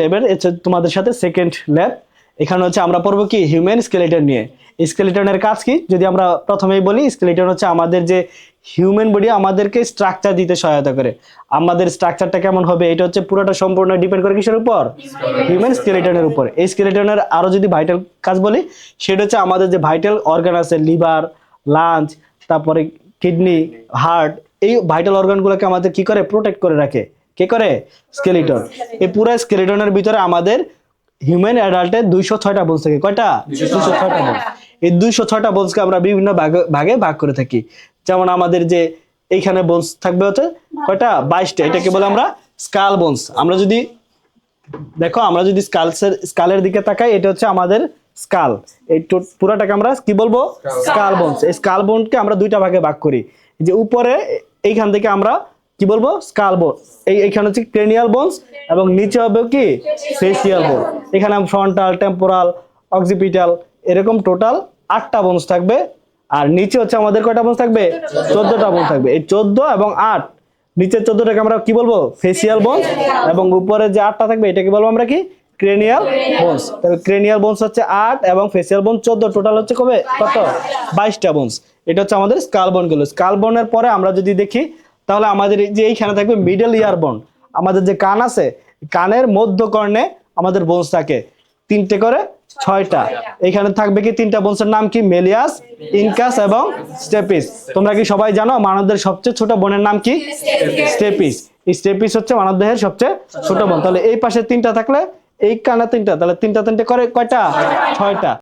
ল্যাবের তোমাদের সাথে সেকেন্ড ল্যাব। এখানে হচ্ছে আমরা পড়বো কি হিউম্যান স্কেলেটন নিয়ে। স্কেলেটনের কাজ কি যদি আমরা প্রথমেই বলি, স্কেলেটন হচ্ছে আমাদের যে হিউম্যান বডি আমাদেরকে স্ট্রাকচার দিতে সহায়তা করে। আমাদের স্ট্রাকচারটা কেমন হবে এটা হচ্ছে পুরোটা সম্পূর্ণ ডিপেন্ড করে কিসের উপর? হিউম্যান স্কেলেটনের উপর। এই স্কেলেটনের আরো যদি ভাইটাল কাজ বলি সেটা হচ্ছে আমাদের যে ভাইটাল অর্গান আছে লিভার, লাঞ্চ, তারপরে কিডনি, হার্ট, এই ভাইটাল অর্গানগুলোকে আমাদের কি করে প্রোটেক্ট করে রাখে। কে করে? স্কেলিটন। এই পুরো স্কেলিটনের ভিতরে আমাদের হিউম্যান অ্যাডাল্টের 206টা বোনস থাকে। কয়টা? 206টা বোনস। এই 206টা বোনসকে আমরা বিভিন্ন ভাগে ভাগ করে থাকি। যেমন আমাদের যে এইখানে বোনস থাকবে হচ্ছে কয়টা? 22টা। এটাকে বলে আমরা স্কাল বোনস। আমরা যদি দেখো, আমরা যদি স্কালের দিকে তাকাই, এটা হচ্ছে আমাদের স্কাল। এই পুরাটাকে আমরা কি বলবো? Skull bones. এই স্কাল বোনকে আমরা দুইটা ভাগে ভাগ করি। যে উপরে এইখান থেকে আমরা কি বলবো? স্কাল বোন। এইখানে হচ্ছে ক্রেনিয়াল বোনস এবং নিচে হবে কি? ফেসিয়াল বোন। এখানে ফ্রন্টাল, টেম্পোরাল, অক্সিপিটাল, এরকম টোটাল 8টা বোনস থাকবে। আর নিচে হচ্ছে আমাদের কয়টা বোনস থাকবে? 14টা বোন থাকবে। এই 14 এবং 8, নিচের 14টাকে আমরা কি বলবো? Facial bones. এবং উপরে যে 8টা থাকবে এটাকে বলবো আমরা কি? Cranial bones. তবে ক্রেনিয়াল বোনস হচ্ছে 8 এবং ফেসিয়াল বোন 14, টোটাল হচ্ছে কত? 22টা বোনস। এটা হচ্ছে আমাদের স্কাল বোন গুলো। স্কাল বোনের পরে আমরা যদি দেখি তাহলে আমাদের যে এইখানে থাকবে মিডল ইয়ার বোন। আমাদের যে কান আছে, কানের মধ্যকর্ণে আমাদের বোনস থাকে 3টে করে 6টা। এখানে থাকবে কি 3টা বোনসের নাম কি? মেলিয়াস, ইনকাস এবং স্টেপিস। তোমরা কি সবাই জানো মানবদের সবচেয়ে ছোট বোনের নাম কি? স্টেপিস। এই স্টেপিস হচ্ছে মানবদেহের সবচেয়ে ছোট বোন। তাহলে এই পাশে 3টা থাকলে এই কানে 3টা, তাহলে 3টা করে কয়টা? 6টা।